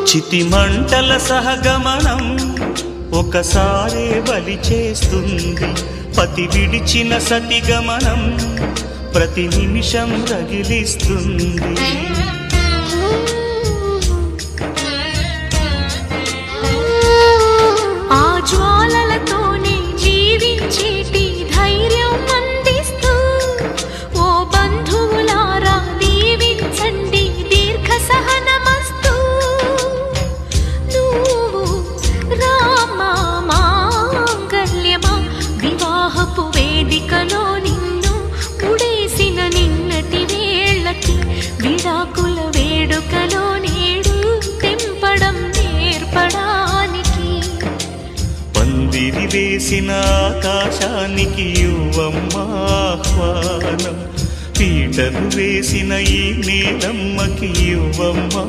చితిమంటల సహగమనం ఒకసారే బలి చేస్తుంది, పతి విడిచిన సతిగమనం ప్రతి నిమిషం రగిలిస్తుంది. ఆ జ్వాలలతోనే జీవించేటి ధైర్యం అందిస్తూ ఓ బంధువులారా దీవించండి దీర్ఘ సహనమస్తు. నువ్వు రామా మాంగల్యమా వివాహపు వేదికలో నిన్ను ముడేసిన నిన్నటి వేళ్ళకి విడాకుల వేడుకలో నేడు తెంపడం నేర్పడానికి. పందిరి వేసిన ఆకాశానికి యువమ్మా ఆహ్వానం, పీటలు వేసిన ఈ నీలమ్మకి యువమ్మా